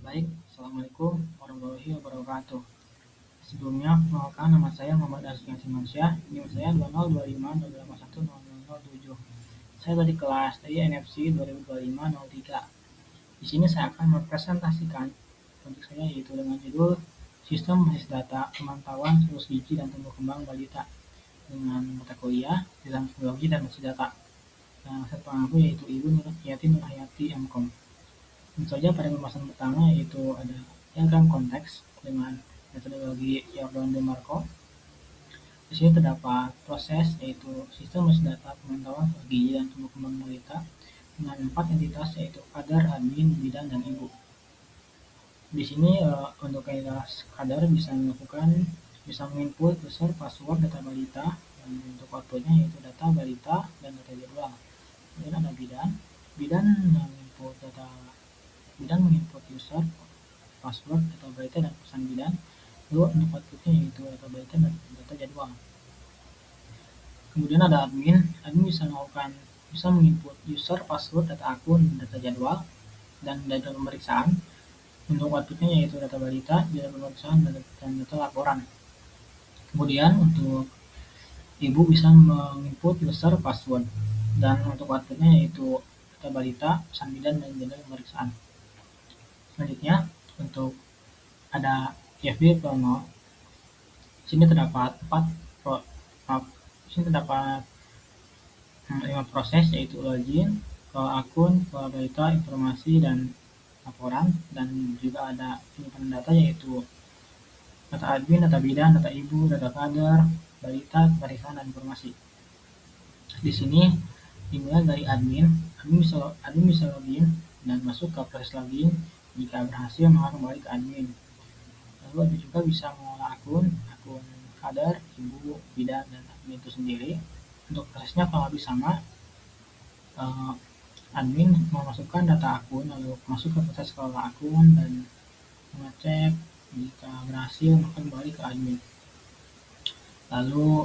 Baik, Assalamualaikum warahmatullahi wabarakatuh. Sebelumnya, perkenalkan nama saya Muhammad Azki Mansyah, NIM saya 202508100007. Saya dari kelas TI NFC 2025-03. Di sini saya akan mempresentasikan topik saya yaitu dengan judul Sistem Basis Data Pemantauan Siklus Gizi dan Tumbuh Kembang Balita dengan mata kuliah Sistem Teknologi dan Basis Data. Yang saya pengampu yaitu Ibu Nurhayati Nurhayati MKOM. Tentu saja pada pembahasan pertama yaitu ada diagram konteks dengan metodologi Jordan DeMarco. Di sini terdapat proses yaitu sistem basis data pemantauan gizi dan tumbuh kembang balita dengan 4 entitas yaitu kader, admin, bidan, dan ibu. Di sini untuk entitas kader bisa menginput user, password, data balita, dan untuk outputnya yaitu data balita dan data jadwal. Kemudian ada bidan menginput user, password, data balita, dan pesan bidan. Lalu untuk outputnya yaitu data balita dan data jadwal. Kemudian ada admin bisa menginput user, password, data akun, data jadwal, dan data pemeriksaan. Untuk outputnya yaitu data balita, data pemeriksaan, dan data laporan. Kemudian untuk ibu bisa menginput user, password, dan untuk outputnya yaitu data balita, pesan bidan, dan data pemeriksaan. Selanjutnya untuk ada IFB Prono. Sini terdapat 5 proses yaitu login, akun, balita, informasi, dan laporan, dan juga ada penyimpanan data yaitu data admin, data bidan, data ibu, data kader, balita, pemeriksaan, dan informasi. Di sini dimulai dari admin bisa login dan masuk ke proses login. Jika berhasil maka kembali ke admin. Lalu admin juga bisa mengolah akun kader, ibu, bidan, dan admin itu sendiri. Untuk prosesnya kurang lebih sama. Admin memasukkan data akun, lalu masuk ke proses kelola akun dan mengecek. Jika berhasil maka kembali ke admin. Lalu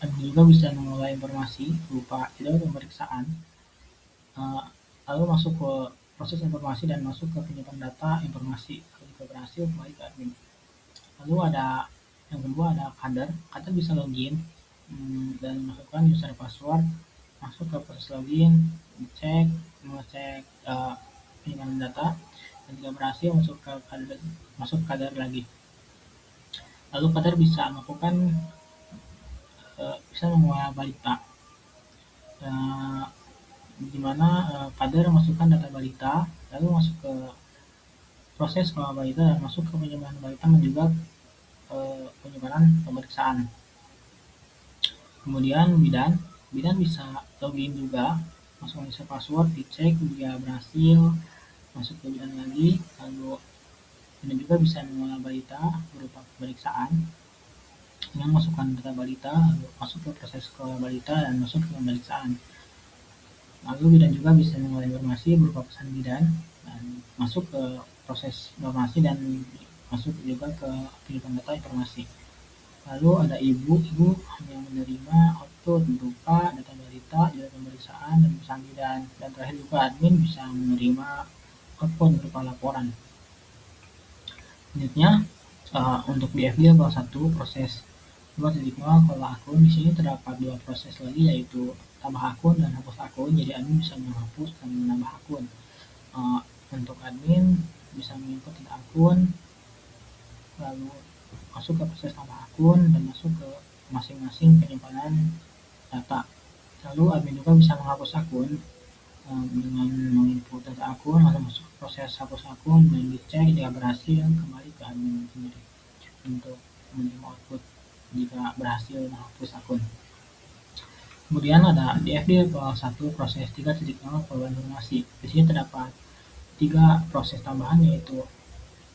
admin juga bisa mengolah informasi berupa jadwal pemeriksaan, lalu masuk ke proses informasi dan masuk ke penyimpanan data informasi. Jika berhasil kembali ke admin. Lalu ada yang kedua ada kader bisa login dan masukkan user, password, masuk ke proses login, mengecek penyimpanan data, dan jika berhasil masuk kader lagi. Lalu kader bisa mengolah balita, di mana kader masukkan data balita, lalu masuk ke proses kelola balita dan masuk ke penyimpanan balita dan juga penyimpanan pemeriksaan. Kemudian bidan bisa login juga, masukkan user, password, dicek, jika berhasil masuk ke bidan lagi. Lalu bidan juga bisa mengolah balita berupa pemeriksaan dengan masukkan data balita, lalu masuk ke proses kelola balita dan masuk ke pemeriksaan. Lalu bidan juga bisa mengolah informasi berupa pesan bidan dan masuk ke proses informasi dan masuk juga ke penyimpanan data informasi. Lalu ada ibu hanya menerima output berupa data balita, data pemeriksaan, dan pesan bidan. Dan terakhir juga admin bisa menerima output berupa laporan. Selanjutnya untuk BFD level 1 proses 2.0 kelola akun. Di sini terdapat 2 proses lagi yaitu tambah akun dan hapus akun. Jadi admin bisa menghapus dan menambah akun. Untuk admin bisa menginput data akun, lalu masuk ke proses tambah akun dan masuk ke masing-masing penyimpanan data. Lalu admin juga bisa menghapus akun dengan menginput data akun, lalu masuk ke proses hapus akun dan dicek. Jika berhasil kembali ke admin sendiri untuk menerima output jika berhasil menghapus akun. Kemudian ada DFD level 1 proses 3.0 kelola informasi. Di sini terdapat 3 proses tambahan yaitu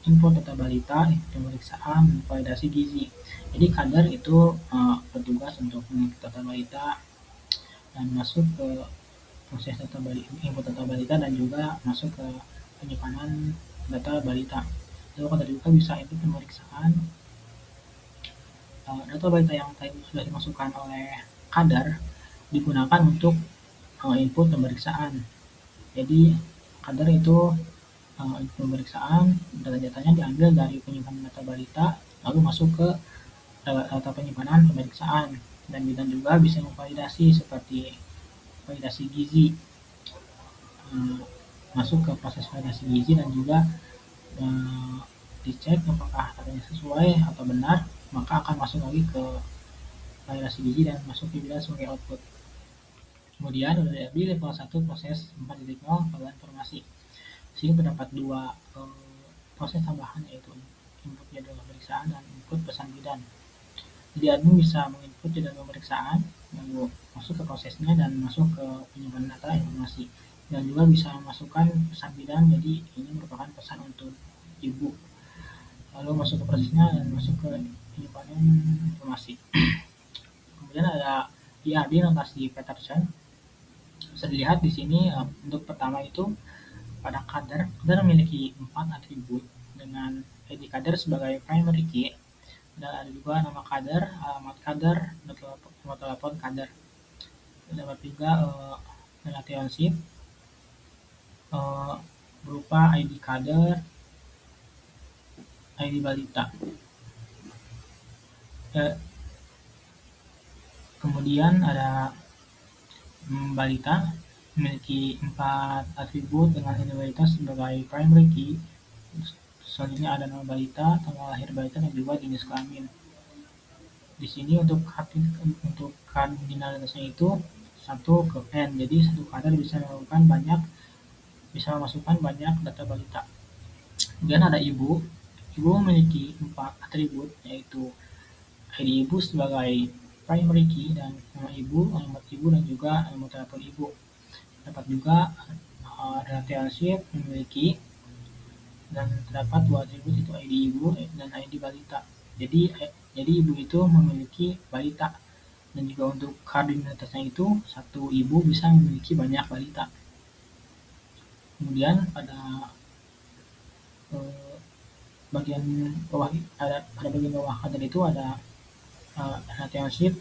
input data balita, pemeriksaan, dan validasi gizi. Jadi kader itu bertugas untuk menginput data balita dan masuk ke proses input data balita dan juga masuk ke penyimpanan data balita. Lalu kader juga bisa input pemeriksaan. Data balita yang tadi sudah dimasukkan oleh kader digunakan untuk input pemeriksaan. Jadi kader itu pemeriksaan, data-datanya diambil dari penyimpanan data balita lalu masuk ke data penyimpanan pemeriksaan. Dan bidan juga bisa memvalidasi seperti validasi gizi, masuk ke proses validasi gizi dan juga dicek apakah datanya sesuai atau benar, maka akan masuk lagi ke validasi gizi dan masuk ke bidan sebagai output. Kemudian di level 1 proses 4.0 pengelolaan informasi. Di sini terdapat dua proses tambahan, yaitu input jadwal pemeriksaan dan input pesan bidan. Jadi admin bisa menginput jadwal pemeriksaan, lalu masuk ke prosesnya dan masuk ke penyimpanan data informasi. Dan juga bisa memasukkan pesan bidan, jadi ini merupakan pesan untuk ibu. Lalu masuk ke prosesnya dan masuk ke penyimpanan informasi. Kemudian ada IRD notasi Peterson. Bisa dilihat di sini untuk pertama itu pada kader memiliki 4 atribut dengan ID kader sebagai primary key, dan ada juga nama kader, alamat kader, nomor telepon kader. Dapat juga relationship berupa ID kader, ID balita. Kemudian ada balita memiliki 4 atribut dengan ID balita sebagai primary key. Selanjutnya ada nama balita, tanggal lahir balita, dan juga jenis kelamin. Di sini untuk kardinalitasnya itu 1 ke n, jadi satu kader bisa memasukkan banyak data balita. Kemudian ada ibu memiliki 4 atribut, yaitu ID ibu sebagai primary key dan nama ibu, alamat ibu, dan juga nomor telepon ibu. Dapat juga relationship memiliki dan terdapat 2 atribut, itu ID ibu dan ID balita. Jadi ibu itu memiliki balita, dan juga untuk kardinalitasnya itu 1 ibu bisa memiliki banyak balita. Kemudian pada bagian bawah kader itu ada relationship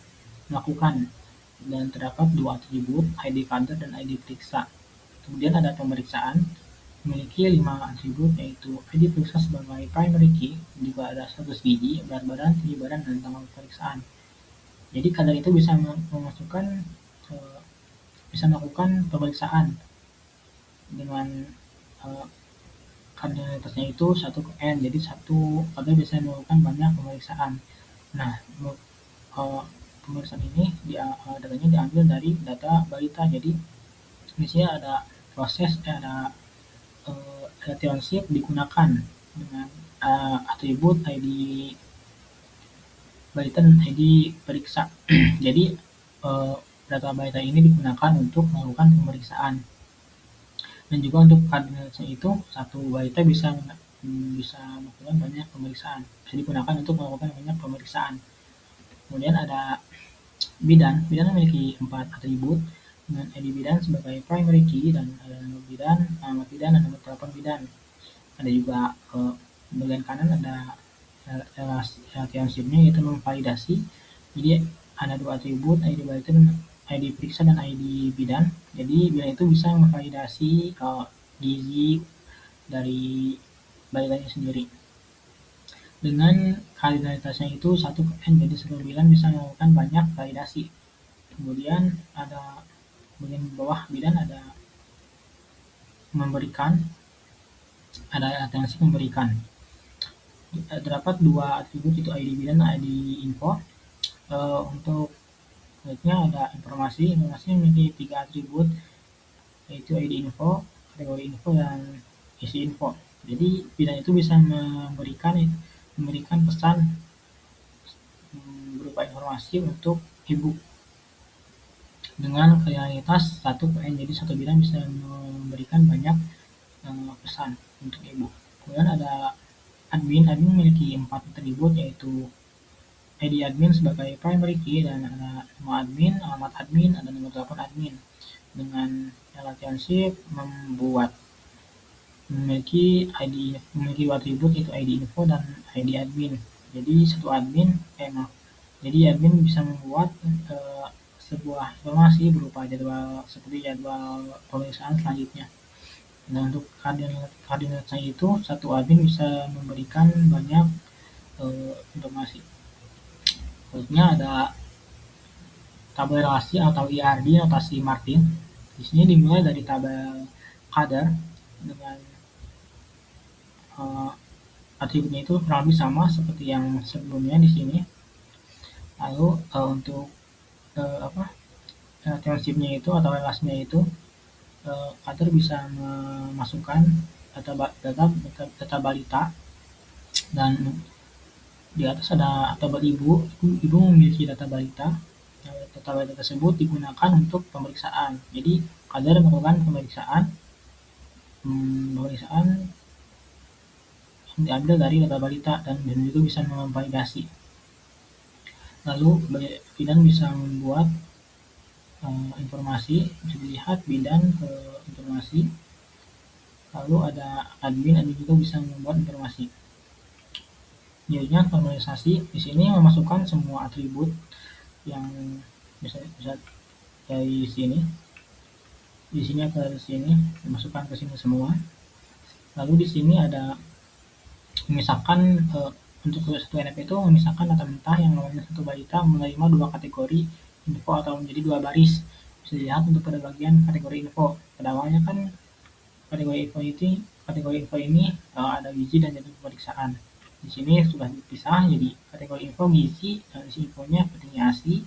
melakukan, dan terdapat 2 atribut, ID kader dan ID periksa. Kemudian ada pemeriksaan memiliki 5 atribut, yaitu ID periksa sebagai primary key, juga ada status gizi, berat badan, tinggi badan, dan tanggal pemeriksaan. Jadi kader itu bisa melakukan pemeriksaan dengan kardinalitasnya itu 1 ke n, jadi 1 kader bisa melakukan banyak pemeriksaan. Nah, pemeriksaan ini datanya diambil dari data balita. Jadi di sini ada proses, ada relationship digunakan dengan atribut ID balita dan ID periksa. Jadi data balita ini digunakan untuk melakukan pemeriksaan. Dan juga untuk kardinalitasnya itu 1 balita bisa melakukan banyak pemeriksaan, bisa digunakan untuk melakukan banyak pemeriksaan. Kemudian ada bidan memiliki 4 atribut dengan ID bidan sebagai primary key, dan ada nama bidan, alamat bidan, dan nomor telepon bidan. Ada juga bagian kanan ada relationship-nya, yaitu memvalidasi. Jadi ada 2 atribut, ID balita, ID periksa, dan ID bidan. Jadi bidan itu bisa memvalidasi gizi dari balitanya sendiri. Dengan kardinalitasnya itu 1 ke n, jadi 1 bidan bisa melakukan banyak validasi. Kemudian ada bagian bawah bidan ada memberikan, ada relationship memberikan. Terdapat 2 atribut, itu ID bidan dan ID info. Untuk selanjutnya ada informasi memiliki 3 atribut, yaitu ID info, kategori info, dan isi info. Jadi bidan itu bisa memberikan pesan berupa informasi untuk ibu dengan kardinalitas 1 ke n, jadi 1 bidan bisa memberikan banyak pesan untuk ibu. Kemudian ada admin memiliki 4 atribut, yaitu ID admin sebagai primary key, dan ada nama admin, alamat admin, ada nomor telepon admin. Dengan relationship memiliki 2 atribut, yaitu ID info dan ID admin. Jadi admin bisa membuat sebuah informasi berupa jadwal, seperti jadwal pemeriksaan selanjutnya. Nah, untuk koordinasi itu satu admin bisa memberikan banyak informasi. Berikutnya ada tabel relasi atau IRD notasi Martin. Di sini dimulai dari tabel kadar dengan atributnya itu kurang lebih sama seperti yang sebelumnya di sini. Lalu untuk relationship-nya itu atau relasinya itu kadar bisa memasukkan data balita, dan di atas ada tabel ibu memiliki data balita. Data balita tersebut digunakan untuk pemeriksaan. Jadi kadar melakukan pemeriksaan yang diambil dari data balita dan juga bisa memvalidasi. Lalu bidan bisa membuat informasi, bisa dilihat bidan ke informasi. Lalu ada admin juga bisa membuat informasi. Jadinya normalisasi di sini memasukkan semua atribut yang bisa dari sini, di sini ke sini, dimasukkan ke sini semua. Lalu di sini ada misalkan untuk satu NF itu memisahkan data mentah yang namanya satu balita menerima dua kategori info atau menjadi dua baris. Bisa dilihat untuk pada bagian kategori info. Pada awalnya kan kategori info ini ada gizi dan jadwal pemeriksaan. Di sini sudah dipisah jadi kategori info gizi dan isi infonya pentingnya ASI,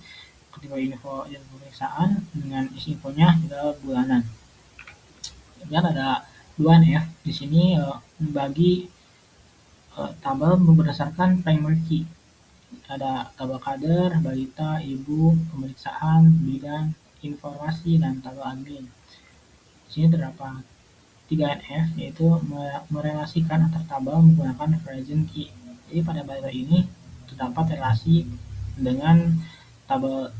kategori info jadwal pemeriksaan dengan isi infonya adalah bulanan. Kemudian ada 2NF di sini membagi tabel berdasarkan primary key. Ada tabel kader, balita, ibu, pemeriksaan, bidan, informasi, dan tabel admin. Di sini terdapat 3NF, yaitu merelasikan antar tabel menggunakan version key. Jadi pada balita ini terdapat relasi dengan tabel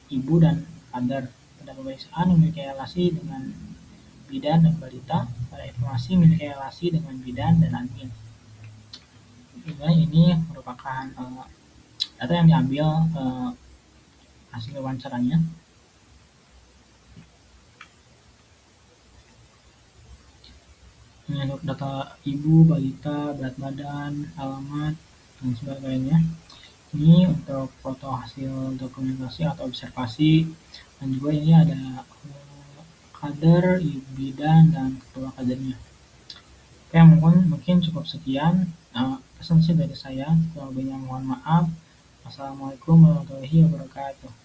ibu dan kader. Pada pemeriksaan memiliki relasi dengan bidan dan balita. Pada informasi memiliki relasi dengan bidan dan admin. Ini merupakan data yang diambil hasil wawancaranya. Ini untuk data ibu, balita, berat badan, alamat, dan sebagainya. Ini untuk foto hasil dokumentasi atau observasi, dan juga ini ada kader, bidan, dan ketua kadernya. Oke, mungkin cukup sekian pesan sih dari saya. Kurang lebihnya mohon maaf. Assalamualaikum warahmatullahi wabarakatuh.